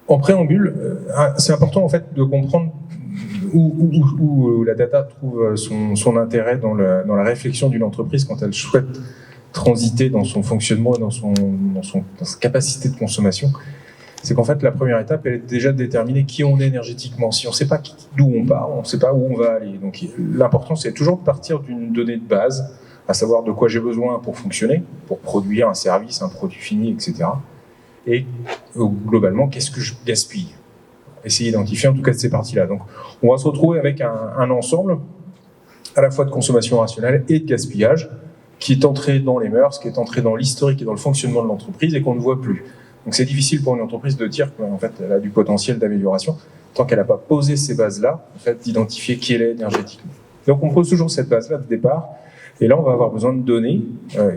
En préambule, c'est important en fait de comprendre où la data trouve son intérêt dans la réflexion d'une entreprise quand elle souhaite transiter dans son fonctionnement et dans sa capacité de consommation. C'est qu'en fait, la première étape, elle est déjà de déterminer qui on est énergétiquement. Si on ne sait pas d'où on part, on ne sait pas où on va aller. Donc l'important, c'est toujours de partir d'une donnée de base, à savoir de quoi j'ai besoin pour fonctionner, pour produire un service, un produit fini, etc. Et globalement, qu'est-ce que je gaspille ? Essayer d'identifier en tout cas de ces parties-là. Donc on va se retrouver avec un ensemble à la fois de consommation rationnelle et de gaspillage qui est entré dans les mœurs, qui est entré dans l'historique et dans le fonctionnement de l'entreprise et qu'on ne voit plus. Donc c'est difficile pour une entreprise de dire qu'en fait, elle a du potentiel d'amélioration tant qu'elle n'a pas posé ces bases-là, en fait, d'identifier qui elle est énergétiquement. Donc on pose toujours cette base-là de départ, et là on va avoir besoin de données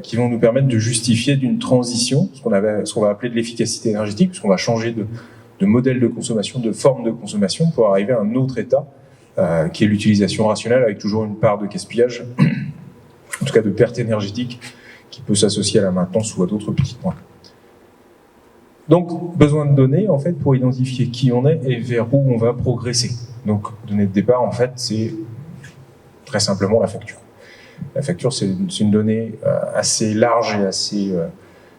qui vont nous permettre de justifier d'une transition, ce qu'on va appeler de l'efficacité énergétique, puisqu'on va changer de modèle de consommation, de forme de consommation pour arriver à un autre état, qui est l'utilisation rationnelle avec toujours une part de gaspillage, en tout cas de perte énergétique, qui peut s'associer à la maintenance ou à d'autres petits points. Donc, besoin de données, en fait, pour identifier qui on est et vers où on va progresser. Donc, données de départ, en fait, c'est très simplement la facture. La facture, c'est une donnée assez large et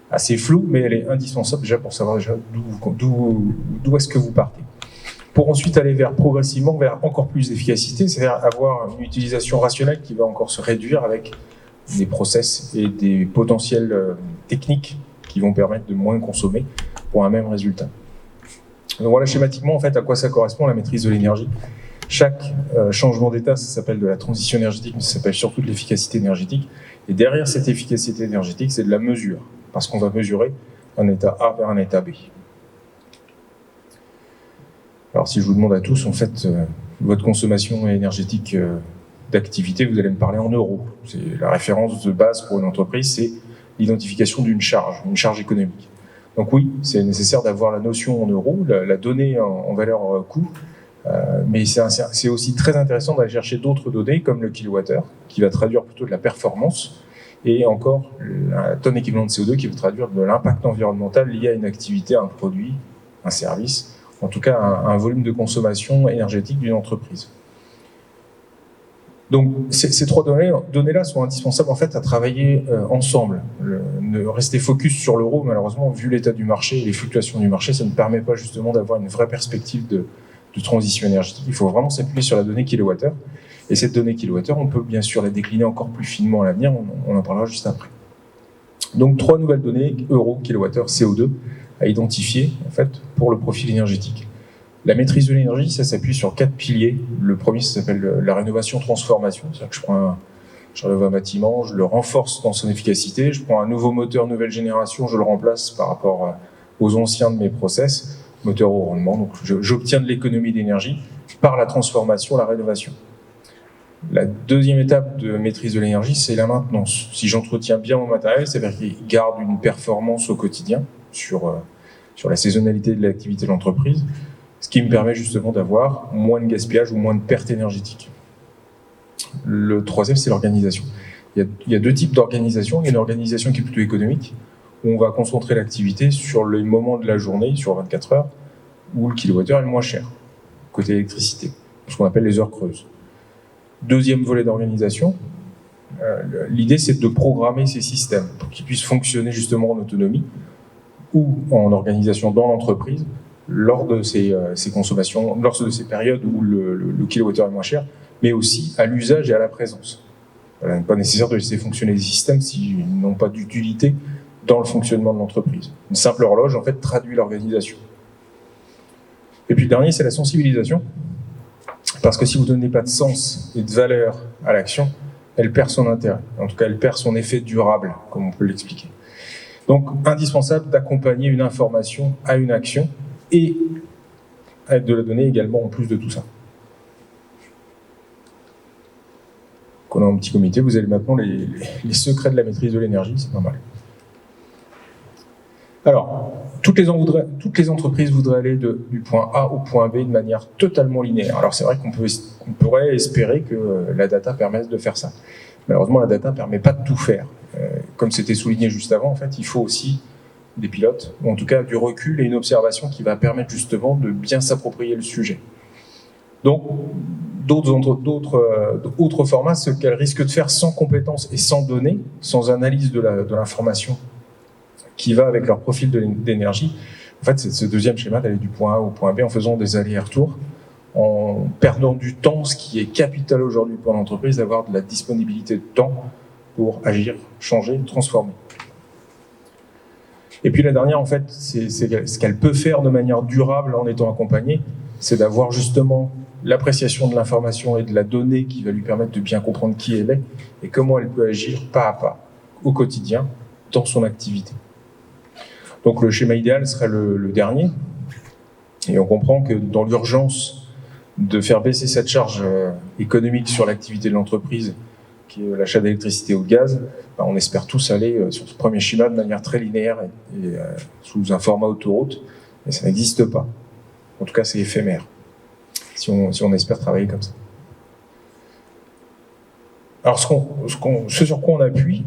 assez floue, mais elle est indispensable déjà pour savoir déjà d'où est-ce que vous partez. Pour ensuite aller progressivement vers encore plus d'efficacité, c'est-à-dire avoir une utilisation rationnelle qui va encore se réduire avec des process et des potentiels techniques qui vont permettre de moins consommer pour un même résultat. Donc voilà schématiquement en fait à quoi ça correspond la maîtrise de l'énergie. Chaque changement d'état, ça s'appelle de la transition énergétique, mais ça s'appelle surtout de l'efficacité énergétique. Et derrière cette efficacité énergétique, c'est de la mesure, parce qu'on va mesurer un état A vers un état B. Alors si je vous demande à tous, en fait, votre consommation énergétique d'activité, vous allez me parler en euros. C'est la référence de base pour une entreprise, c'est l'identification d'une charge économique. Donc oui, c'est nécessaire d'avoir la notion en euros, la donnée en valeur coût, mais c'est aussi très intéressant d'aller chercher d'autres données comme le kilowattheure, qui va traduire plutôt de la performance, et encore la tonne équivalent de CO2 qui va traduire de l'impact environnemental lié à une activité, un produit, un service, en tout cas un volume de consommation énergétique d'une entreprise. Donc ces trois données-là sont indispensables en fait à travailler ensemble. Ne rester focus sur l'euro, malheureusement, vu l'état du marché et les fluctuations du marché, ça ne permet pas justement d'avoir une vraie perspective de transition énergétique. Il faut vraiment s'appuyer sur la donnée kilowattheure. Et cette donnée kilowattheure, on peut bien sûr la décliner encore plus finement à l'avenir, on en parlera juste après. Donc trois nouvelles données, euro, kilowattheure, CO2, à identifier en fait pour le profil énergétique. La maîtrise de l'énergie, ça s'appuie sur 4 piliers. Le premier, ça s'appelle la rénovation-transformation. C'est-à-dire que je rénove un bâtiment, je le renforce dans son efficacité, je prends un nouveau moteur nouvelle génération, je le remplace par rapport aux anciens de mes process, moteur au rendement. Donc j'obtiens de l'économie d'énergie par la transformation, la rénovation. La deuxième étape de maîtrise de l'énergie, c'est la maintenance. Si j'entretiens bien mon matériel, c'est-à-dire qu'il garde une performance au quotidien sur la saisonnalité de l'activité de l'entreprise, ce qui me permet justement d'avoir moins de gaspillage ou moins de pertes énergétiques. Le troisième, c'est l'organisation. Il y a deux types d'organisation. Il y a une organisation qui est plutôt économique, où on va concentrer l'activité sur les moments de la journée, sur 24 heures, où le kilowattheure est le moins cher, côté électricité, ce qu'on appelle les heures creuses. Deuxième volet d'organisation, l'idée c'est de programmer ces systèmes pour qu'ils puissent fonctionner justement en autonomie ou en organisation dans l'entreprise, lors de ces consommations, lors de ces périodes où le kilowattheure est moins cher, mais aussi à l'usage et à la présence. Il n'est pas nécessaire de laisser fonctionner des systèmes s'ils n'ont pas d'utilité dans le fonctionnement de l'entreprise. Une simple horloge, en fait, traduit l'organisation. Et puis le dernier, c'est la sensibilisation. Parce que si vous ne donnez pas de sens et de valeur à l'action, elle perd son intérêt. En tout cas, elle perd son effet durable, comme on peut l'expliquer. Donc, indispensable d'accompagner une information à une action et de la donner également en plus de tout ça. Qu'on a un petit comité, vous avez maintenant les secrets de la maîtrise de l'énergie, c'est pas mal. Alors, toutes les entreprises voudraient aller du point A au point B de manière totalement linéaire. Alors c'est vrai qu'on pourrait espérer que la data permette de faire ça. Malheureusement, la data ne permet pas de tout faire. Comme c'était souligné juste avant, en fait, il faut aussi des pilotes, ou en tout cas du recul et une observation qui va permettre justement de bien s'approprier le sujet. Donc, autres formats, ce qu'elle risque de faire sans compétences et sans données, sans analyse de l'information qui va avec leur profil d'énergie. En fait, c'est ce deuxième schéma d'aller du point A au point B en faisant des allers-retours, en perdant du temps, ce qui est capital aujourd'hui pour l'entreprise, d'avoir de la disponibilité de temps pour agir, changer, transformer. Et puis la dernière, en fait, c'est ce qu'elle peut faire de manière durable en étant accompagnée, c'est d'avoir justement l'appréciation de l'information et de la donnée qui va lui permettre de bien comprendre qui elle est et comment elle peut agir pas à pas au quotidien dans son activité. Donc le schéma idéal serait le dernier, et on comprend que dans l'urgence de faire baisser cette charge économique sur l'activité de l'entreprise, qui est l'achat d'électricité ou de gaz, on espère tous aller sur ce premier schéma de manière très linéaire et sous un format autoroute, mais ça n'existe pas. En tout cas, c'est éphémère, si on espère travailler comme ça. Alors, ce sur quoi on appuie,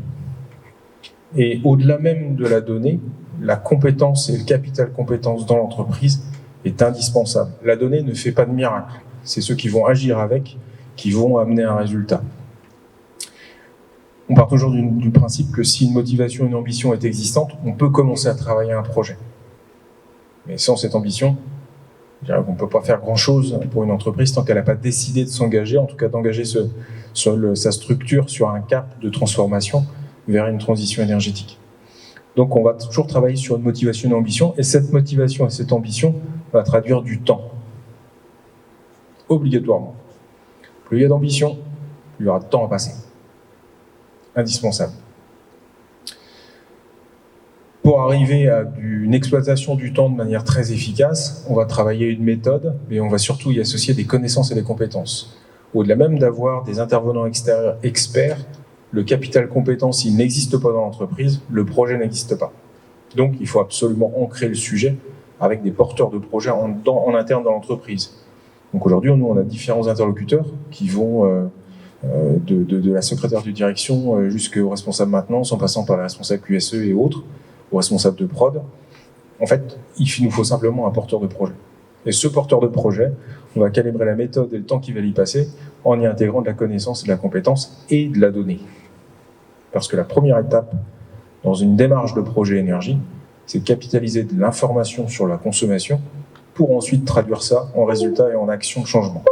et au-delà même de la donnée, la compétence et le capital compétence dans l'entreprise est indispensable. La donnée ne fait pas de miracle. C'est ceux qui vont agir avec, qui vont amener un résultat. On part toujours du principe que si une motivation, une ambition est existante, on peut commencer à travailler un projet. Mais sans cette ambition, je dirais qu'on ne peut pas faire grand-chose pour une entreprise tant qu'elle n'a pas décidé de s'engager, en tout cas d'engager sa structure sur un cap de transformation vers une transition énergétique. Donc on va toujours travailler sur une motivation et une ambition, et cette motivation et cette ambition va traduire du temps. Obligatoirement. Plus il y a d'ambition, plus il y aura de temps à passer. Indispensable. Pour arriver à une exploitation du temps de manière très efficace, on va travailler une méthode, mais on va surtout y associer des connaissances et des compétences. Au-delà même d'avoir des intervenants extérieurs experts, le capital compétence, s'il n'existe pas dans l'entreprise, le projet n'existe pas. Donc, il faut absolument ancrer le sujet avec des porteurs de projets en interne dans l'entreprise. Donc aujourd'hui, nous, on a différents interlocuteurs qui vont de la secrétaire de direction jusqu'au responsable maintenance, en passant par les responsables QSE et autres, aux responsables de prod. En fait, il nous faut simplement un porteur de projet. Et ce porteur de projet, on va calibrer la méthode et le temps qui va y passer en y intégrant de la connaissance et de la compétence et de la donnée. Parce que la première étape dans une démarche de projet énergie, c'est de capitaliser de l'information sur la consommation pour ensuite traduire ça en résultat et en action de changement.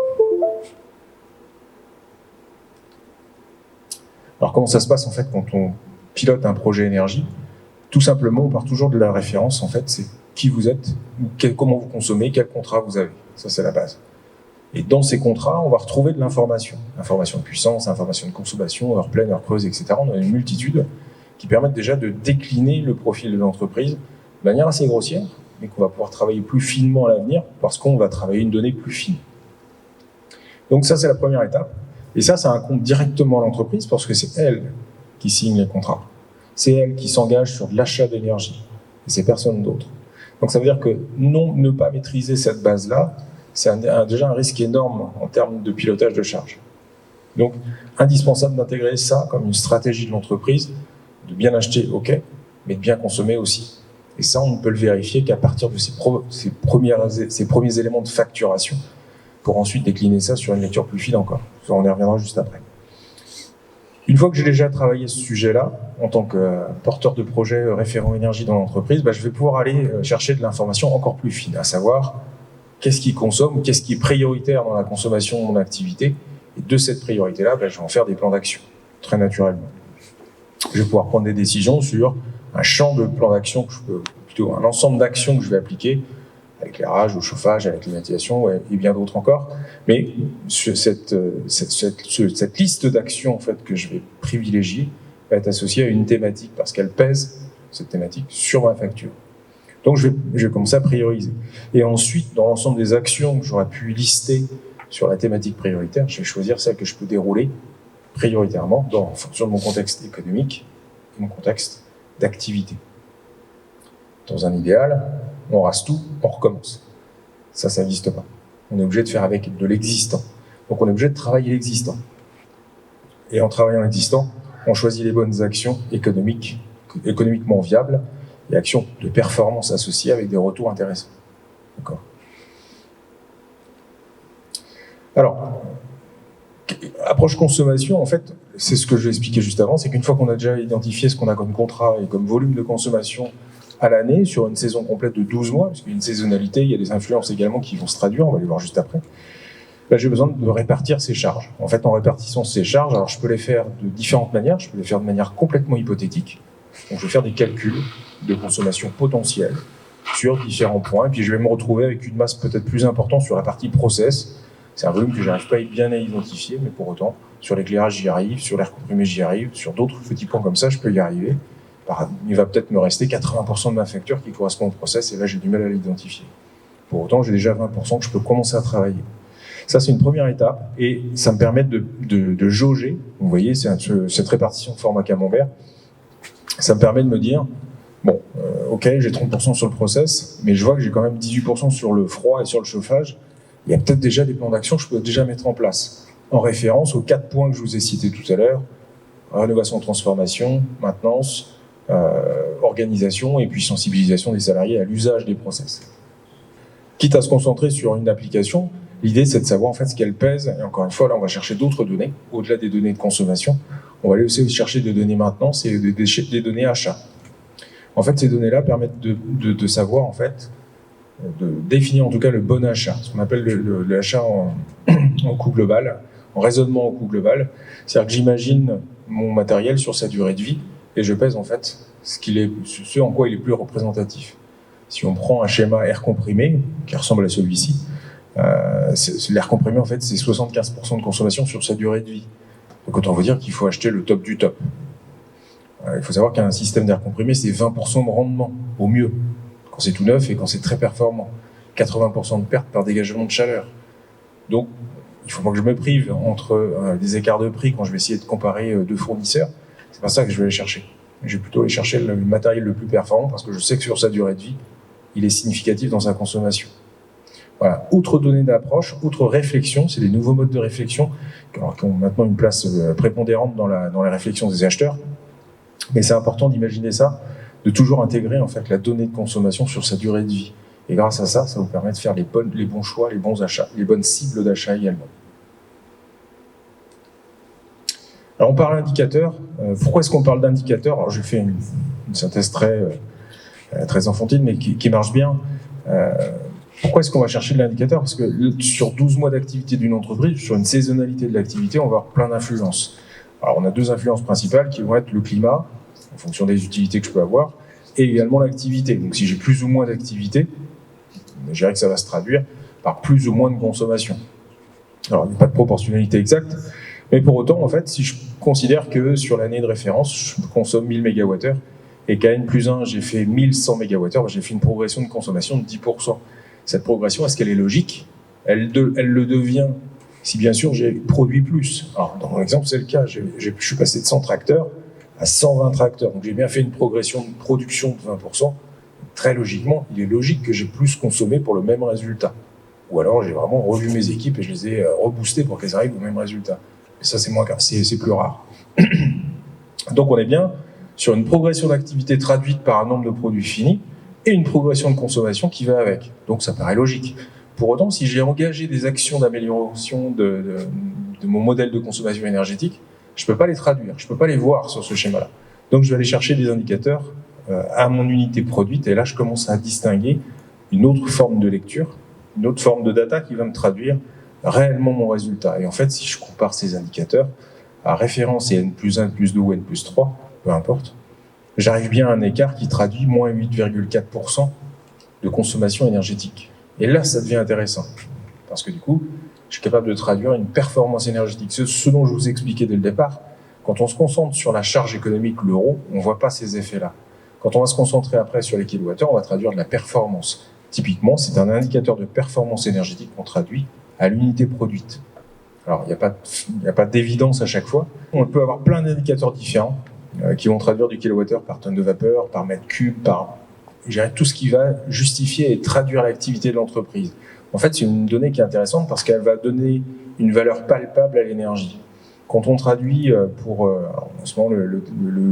Alors comment ça se passe en fait quand on pilote un projet énergie? Tout simplement, on part toujours de la référence, en fait, c'est qui vous êtes, comment vous consommez, quel contrat vous avez. Ça, c'est la base. Et dans ces contrats, on va retrouver de l'information. Information de puissance, information de consommation, heure pleine, heure creuse, etc. On a une multitude qui permettent déjà de décliner le profil de l'entreprise de manière assez grossière, mais qu'on va pouvoir travailler plus finement à l'avenir parce qu'on va travailler une donnée plus fine. Donc ça, c'est la première étape. Et ça incombe directement à l'entreprise parce que c'est elle qui signe les contrats. C'est elle qui s'engage sur de l'achat d'énergie. Et c'est personne d'autre. Donc ça veut dire que ne pas maîtriser cette base-là, c'est déjà un risque énorme en termes de pilotage de charge. Donc, indispensable d'intégrer ça comme une stratégie de l'entreprise, de bien acheter, ok, mais de bien consommer aussi. Et ça, on ne peut le vérifier qu'à partir de ces premiers éléments de facturation, pour ensuite décliner ça sur une lecture plus fine encore. On y reviendra juste après. Une fois que j'ai déjà travaillé ce sujet-là, en tant que porteur de projet référent énergie dans l'entreprise, je vais pouvoir aller chercher de l'information encore plus fine, à savoir qu'est-ce qui consomme, qu'est-ce qui est prioritaire dans la consommation de mon activité. Et de cette priorité-là, je vais en faire des plans d'action, très naturellement. Je vais pouvoir prendre des décisions sur un champ de plan d'action, plutôt un ensemble d'actions que je vais appliquer, à l'éclairage, au chauffage, à la climatisation et bien d'autres encore. Mais cette liste d'actions en fait, que je vais privilégier va être associée à une thématique parce qu'elle pèse, cette thématique, sur ma facture. Donc je vais commencer à prioriser. Et ensuite, dans l'ensemble des actions que j'aurais pu lister sur la thématique prioritaire, je vais choisir celle que je peux dérouler prioritairement en fonction de mon contexte économique et mon contexte d'activité. Dans un idéal, on rase tout, on recommence. Ça n'existe pas. On est obligé de faire avec de l'existant. Donc on est obligé de travailler l'existant. Et en travaillant l'existant, on choisit les bonnes actions économiquement viables et actions de performance associées avec des retours intéressants. D'accord. Alors, approche consommation, en fait, c'est ce que je vais expliquer juste avant, c'est qu'une fois qu'on a déjà identifié ce qu'on a comme contrat et comme volume de consommation à l'année, sur une saison complète de 12 mois, parce qu'il y a une saisonnalité, il y a des influences également qui vont se traduire, on va les voir juste après, là, j'ai besoin de répartir ces charges. En fait, en répartissant ces charges, alors je peux les faire de différentes manières, je peux les faire de manière complètement hypothétique, donc je vais faire des calculs de consommation potentielle sur différents points, et puis je vais me retrouver avec une masse peut-être plus importante sur la partie process. C'est un volume que je n'arrive pas bien à identifier, mais pour autant, sur l'éclairage, j'y arrive, sur l'air comprimé, j'y arrive, sur d'autres petits points comme ça, je peux y arriver. Il va peut-être me rester 80% de ma facture qui correspond au process, et là, j'ai du mal à l'identifier. Pour autant, j'ai déjà 20% que je peux commencer à travailler. Ça, c'est une première étape, et ça me permet de jauger. Vous voyez, cette répartition de format camembert, ça me permet de me dire, bon, ok, j'ai 30% sur le process, mais je vois que j'ai quand même 18% sur le froid et sur le chauffage. Il y a peut-être déjà des plans d'action que je peux déjà mettre en place, en référence aux 4 points que je vous ai cités tout à l'heure: rénovation, transformation, maintenance, organisation et puis sensibilisation des salariés à l'usage des process. Quitte à se concentrer sur une application, l'idée c'est de savoir en fait ce qu'elle pèse, et encore une fois là on va chercher d'autres données, au-delà des données de consommation, on va aller aussi chercher des données maintenance et des données achat. En fait ces données-là permettent de savoir en fait, de définir en tout cas le bon achat, ce qu'on appelle l'achat en coût global, en raisonnement en coût global. C'est-à-dire que j'imagine mon matériel sur sa durée de vie et je pèse en fait ce en quoi il est plus représentatif. Si on prend un schéma air comprimé qui ressemble à celui-ci, l'air comprimé en fait c'est 75% de consommation sur sa durée de vie. Donc autant vous dire qu'il faut acheter le top du top. Il faut savoir qu'un système d'air comprimé c'est 20% de rendement au mieux, quand c'est tout neuf et quand c'est très performant. 80% de perte par dégagement de chaleur. Donc, il ne faut pas que je me prive entre des écarts de prix quand je vais essayer de comparer deux fournisseurs. C'est pas ça que je vais aller chercher. Je vais plutôt aller chercher le matériel le plus performant parce que je sais que sur sa durée de vie, il est significatif dans sa consommation. Voilà. Outre données d'approche, outre réflexion, c'est des nouveaux modes de réflexion qui ont maintenant une place prépondérante dans la réflexion des acheteurs. Mais c'est important d'imaginer ça, de toujours intégrer en fait la donnée de consommation sur sa durée de vie. Et grâce à ça, ça vous permet de faire les bons choix, les bons achats, les bonnes cibles d'achat également. Alors on parle d'indicateur. Pourquoi est-ce qu'on parle d'indicateur? Alors je fais une synthèse très enfantine, mais qui marche bien. Pourquoi est-ce qu'on va chercher de l'indicateur? Parce que sur 12 mois d'activité d'une entreprise, sur une saisonnalité de l'activité, on va avoir plein d'influences. Alors on a deux influences principales qui vont être le climat, en fonction des utilités que je peux avoir, et également l'activité. Donc si j'ai plus ou moins d'activité, je dirais que ça va se traduire par plus ou moins de consommation. Alors il n'y a pas de proportionnalité exacte, mais pour autant, en fait, si je considère que sur l'année de référence, je consomme 1000 MWh, et qu'à N+1, j'ai fait 1100 MWh, j'ai fait une progression de consommation de 10%. Cette progression, est-ce qu'elle est logique? Elle le devient si bien sûr j'ai produit plus. Alors dans mon exemple, c'est le cas, je suis passé de 100 tracteurs à 120 tracteurs. Donc j'ai bien fait une progression de production de 20%. Très logiquement, il est logique que j'ai plus consommé pour le même résultat. Ou alors j'ai vraiment revu mes équipes et je les ai reboostées pour qu'elles arrivent au même résultat. Et ça, c'est plus rare. Donc on est bien sur une progression d'activité traduite par un nombre de produits finis et une progression de consommation qui va avec. Donc ça paraît logique. Pour autant, si j'ai engagé des actions d'amélioration de mon modèle de consommation énergétique, je ne peux pas les traduire, je ne peux pas les voir sur ce schéma-là. Donc je vais aller chercher des indicateurs à mon unité produite, et là je commence à distinguer une autre forme de lecture, une autre forme de data qui va me traduire réellement mon résultat. Et en fait, si je compare ces indicateurs à référence et N+1, N+2 ou N+3, peu importe, j'arrive bien à un écart qui traduit moins 8,4% de consommation énergétique. Et là, ça devient intéressant, parce que du coup, je suis capable de traduire une performance énergétique. Ce dont je vous expliquais dès le départ, quand on se concentre sur la charge économique, l'euro, on ne voit pas ces effets-là. Quand on va se concentrer après sur les kilowattheures, on va traduire de la performance. Typiquement, c'est un indicateur de performance énergétique qu'on traduit à l'unité produite. Alors, il n'y a pas d'évidence à chaque fois. On peut avoir plein d'indicateurs différents qui vont traduire du kilowattheure par tonne de vapeur, par mètre cube, par tout ce qui va justifier et traduire l'activité de l'entreprise. En fait, c'est une donnée qui est intéressante parce qu'elle va donner une valeur palpable à l'énergie. Quand on traduit en ce moment, le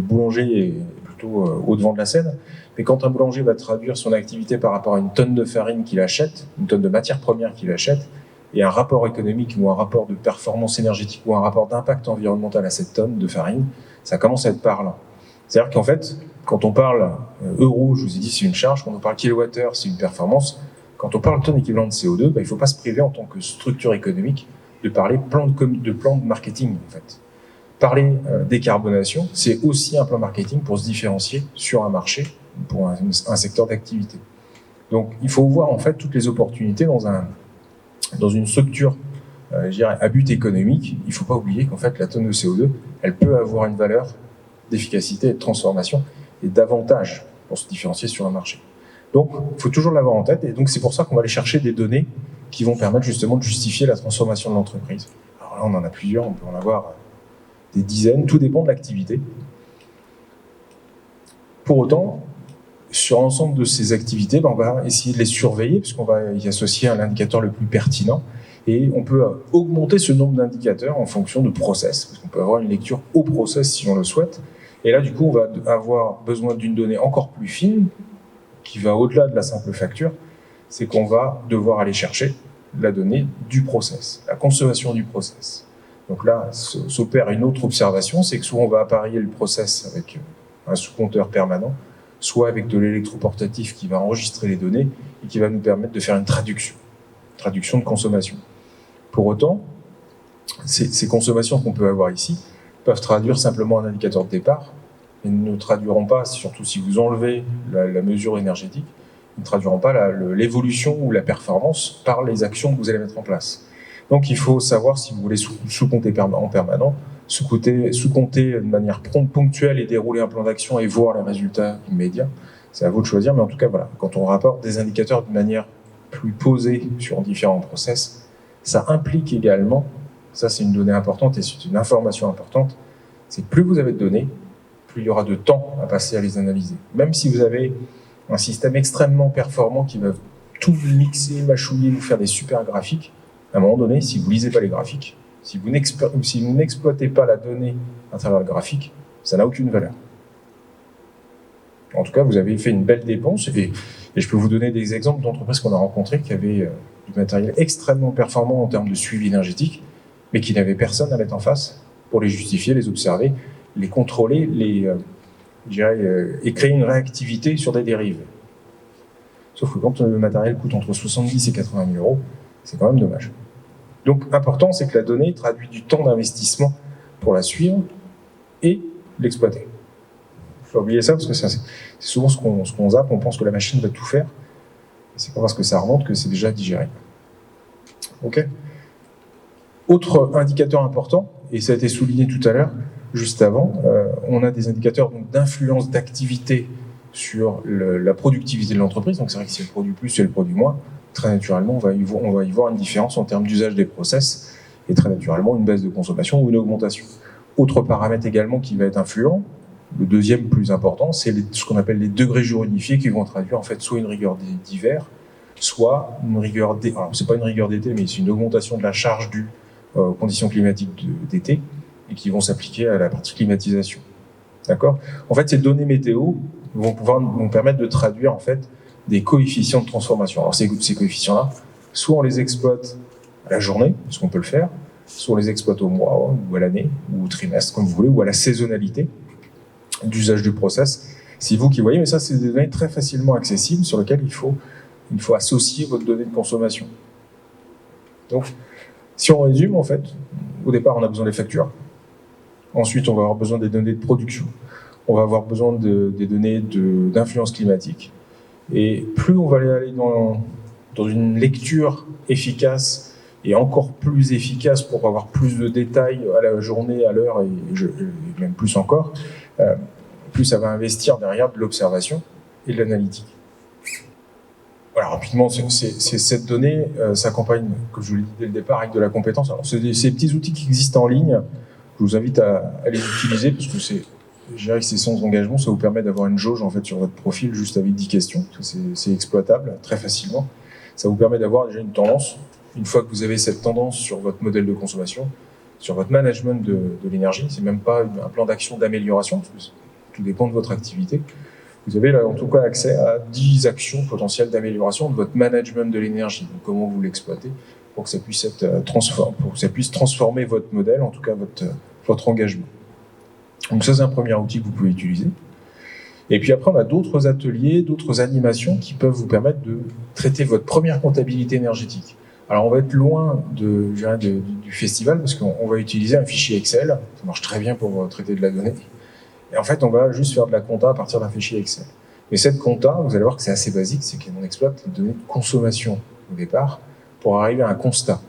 boulanger est plutôt au devant de la scène. Mais quand un boulanger va traduire son activité par rapport à une tonne de farine qu'il achète, une tonne de matière première qu'il achète, et un rapport économique ou un rapport de performance énergétique ou un rapport d'impact environnemental à cette tonne de farine, ça commence à être parlant. C'est-à-dire qu'en fait, quand on parle euro, je vous ai dit c'est une charge, quand on parle kilowattheure, c'est une performance. Quand on parle tonne équivalent de CO2, il ne faut pas se priver en tant que structure économique de parler plan de marketing en fait. Parler décarbonation, c'est aussi un plan marketing pour se différencier sur un marché, pour un secteur d'activité. Donc il faut voir en fait toutes les opportunités dans une structure je dirais, à but économique. Il ne faut pas oublier qu'en fait la tonne de CO2, elle peut avoir une valeur d'efficacité et de transformation et d'avantage pour se différencier sur un marché. Donc il faut toujours l'avoir en tête et donc c'est pour ça qu'on va aller chercher des données qui vont permettre justement de justifier la transformation de l'entreprise. Alors là on en a plusieurs, on peut en avoir des dizaines, tout dépend de l'activité. Pour autant, sur l'ensemble de ces activités, on va essayer de les surveiller puisqu'on va y associer un indicateur le plus pertinent et on peut augmenter ce nombre d'indicateurs en fonction de process, parce qu'on peut avoir une lecture au process si on le souhaite. Et là, du coup, on va avoir besoin d'une donnée encore plus fine qui va au-delà de la simple facture, c'est qu'on va devoir aller chercher la donnée du process, la consommation du process. Donc là, s'opère une autre observation, c'est que soit on va appareiller le process avec un sous-compteur permanent, soit avec de l'électroportatif qui va enregistrer les données et qui va nous permettre de faire une traduction de consommation. Pour autant, ces consommations qu'on peut avoir ici peuvent traduire simplement un indicateur de départ et ne traduiront pas, surtout si vous enlevez la mesure énergétique, ne traduiront pas l'évolution ou la performance par les actions que vous allez mettre en place. Donc il faut savoir si vous voulez sous-compter en permanent, sous-compter de manière ponctuelle et dérouler un plan d'action et voir les résultats immédiats. C'est à vous de choisir, mais en tout cas, voilà, quand on rapporte des indicateurs de manière plus posée sur différents process, ça implique également, ça c'est une donnée importante et c'est une information importante, c'est que plus vous avez de données, plus il y aura de temps à passer à les analyser. Même si vous avez un système extrêmement performant qui va tout mixer, mâchouiller, vous faire des super graphiques, à un moment donné, si vous ne lisez pas les graphiques, si vous n'exploitez pas la donnée à travers le graphique, ça n'a aucune valeur. En tout cas, vous avez fait une belle dépense et je peux vous donner des exemples d'entreprises qu'on a rencontrées qui avaient du matériel extrêmement performant en termes de suivi énergétique, mais qui n'avaient personne à mettre en face pour les justifier, les observer, les contrôler, et créer une réactivité sur des dérives. Sauf que quand le matériel coûte entre 70 et 80 000 euros, c'est quand même dommage. Donc, important, c'est que la donnée traduit du temps d'investissement pour la suivre et l'exploiter. Il ne faut pas oublier ça, parce que c'est souvent ce qu'on zappe, on pense que la machine va tout faire. C'est pas parce que ça remonte que c'est déjà digéré. Ok. Autre indicateur important, et ça a été souligné tout à l'heure, juste avant, on a des indicateurs d'influence d'activité sur la productivité de l'entreprise. Donc c'est vrai que si elle produit plus, si elle produit moins, très naturellement, on va y voir une différence en termes d'usage des process et très naturellement une baisse de consommation ou une augmentation. Autre paramètre également qui va être influent, le deuxième plus important, c'est ce qu'on appelle les degrés jours unifiés qui vont traduire en fait soit une rigueur d'hiver, soit une rigueur d'été. Alors c'est pas une rigueur d'été, mais c'est une augmentation de la charge due aux conditions climatiques d'été et qui vont s'appliquer à la partie climatisation. D'accord ? En fait, ces données météo vont permettre de traduire en fait des coefficients de transformation. Alors ces coefficients-là, soit on les exploite à la journée, parce qu'on peut le faire, soit on les exploite au mois ou à l'année ou au trimestre, comme vous voulez, ou à la saisonnalité d'usage du process. C'est vous qui voyez, mais ça, c'est des données très facilement accessibles sur lesquelles il faut associer votre donnée de consommation. Donc, si on résume, en fait, au départ, on a besoin des factures. Ensuite, on va avoir besoin des données de production. On va avoir besoin des données d'influence climatique. Et plus on va aller dans une lecture efficace et encore plus efficace pour avoir plus de détails à la journée, à l'heure et même plus encore, plus ça va investir derrière de l'observation et de l'analytique. Voilà, rapidement, cette donnée s'accompagne, comme je vous l'ai dit dès le départ, avec de la compétence. Alors, c'est ces petits outils qui existent en ligne. Je vous invite à les utiliser parce que je dirais que c'est sans engagement, ça vous permet d'avoir une jauge en fait sur votre profil juste avec 10 questions. C'est exploitable très facilement. Ça vous permet d'avoir déjà une tendance. Une fois que vous avez cette tendance sur votre modèle de consommation, sur votre management de l'énergie, c'est même pas un plan d'action d'amélioration. tout dépend de votre activité. Vous avez là, en tout cas accès à 10 actions potentielles d'amélioration de votre management de l'énergie, donc comment vous l'exploitez pour que ça puisse être pour que ça puisse transformer votre modèle, en tout cas votre engagement. Donc ça, c'est un premier outil que vous pouvez utiliser. Et puis après, on a d'autres ateliers, d'autres animations qui peuvent vous permettre de traiter votre première comptabilité énergétique. Alors, on va être loin du festival parce qu'on va utiliser un fichier Excel. Ça marche très bien pour traiter de la donnée. Et en fait, on va juste faire de la compta à partir d'un fichier Excel. Mais cette compta, vous allez voir que c'est assez basique, c'est qu'on exploite les données de consommation au départ pour arriver à un constat.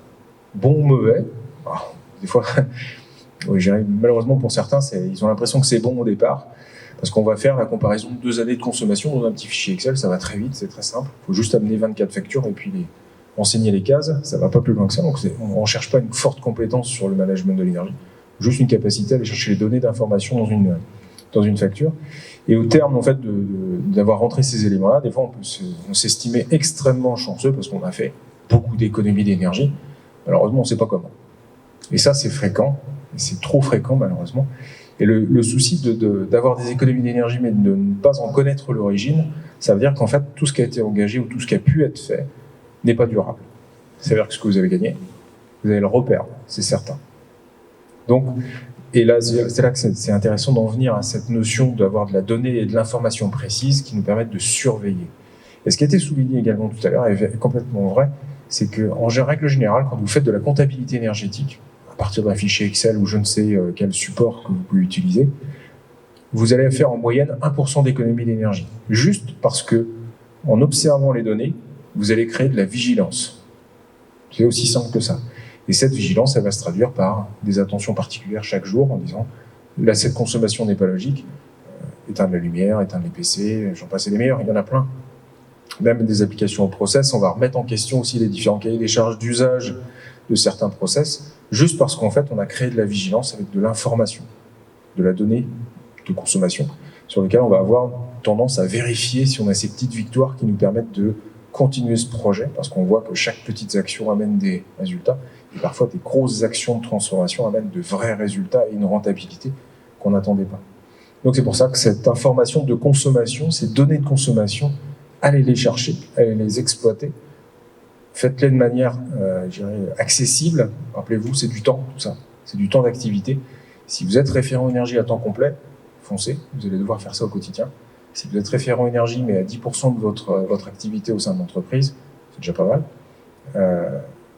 Bon ou mauvais, des fois, malheureusement pour certains, ils ont l'impression que c'est bon au départ, parce qu'on va faire la comparaison de 2 années de consommation dans un petit fichier Excel, ça va très vite, c'est très simple. Il faut juste amener 24 factures et puis renseigner les cases, ça ne va pas plus loin que ça. Donc on ne cherche pas une forte compétence sur le management de l'énergie, juste une capacité à aller chercher les données d'information dans une facture. Et au terme en fait, d'avoir rentré ces éléments-là, des fois on s'estimait extrêmement chanceux parce qu'on a fait beaucoup d'économies d'énergie. Malheureusement, on ne sait pas comment. Et ça, c'est fréquent, et c'est trop fréquent malheureusement. Et le souci d'avoir des économies d'énergie mais de ne pas en connaître l'origine, ça veut dire qu'en fait, tout ce qui a été engagé ou tout ce qui a pu être fait n'est pas durable. Ça veut dire que ce que vous avez gagné, vous allez le reperdre, c'est certain. Donc, et là, c'est là que c'est intéressant d'en venir à cette notion d'avoir de la donnée et de l'information précise qui nous permettent de surveiller. Et ce qui a été souligné également tout à l'heure est complètement vrai, c'est qu'en règle générale, quand vous faites de la comptabilité énergétique, à partir d'un fichier Excel ou je ne sais quel support que vous pouvez utiliser, vous allez faire en moyenne 1% d'économie d'énergie. Juste parce que, en observant les données, vous allez créer de la vigilance. C'est aussi simple que ça. Et cette vigilance, elle va se traduire par des attentions particulières chaque jour en disant là, cette consommation n'est pas logique, éteindre la lumière, éteindre les PC, j'en passe et des meilleurs, il y en a plein. Même des applications au process, on va remettre en question aussi les différents cahiers des charges d'usage de certains process, juste parce qu'en fait, on a créé de la vigilance avec de l'information, de la donnée de consommation, sur lequel on va avoir tendance à vérifier si on a ces petites victoires qui nous permettent de continuer ce projet, parce qu'on voit que chaque petite action amène des résultats, et parfois des grosses actions de transformation amènent de vrais résultats et une rentabilité qu'on n'attendait pas. Donc c'est pour ça que cette information de consommation, ces données de consommation, allez les chercher, allez les exploiter, faites-les de manière accessible. Rappelez-vous, c'est du temps, tout ça, c'est du temps d'activité. Si vous êtes référent énergie à temps complet, foncez, vous allez devoir faire ça au quotidien. Si vous êtes référent énergie, mais à 10% de votre activité au sein de l'entreprise, c'est déjà pas mal.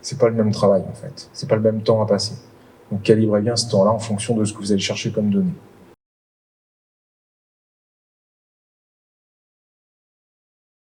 C'est pas le même travail, en fait. C'est pas le même temps à passer. Donc, calibrez bien ce temps-là en fonction de ce que vous allez chercher comme données.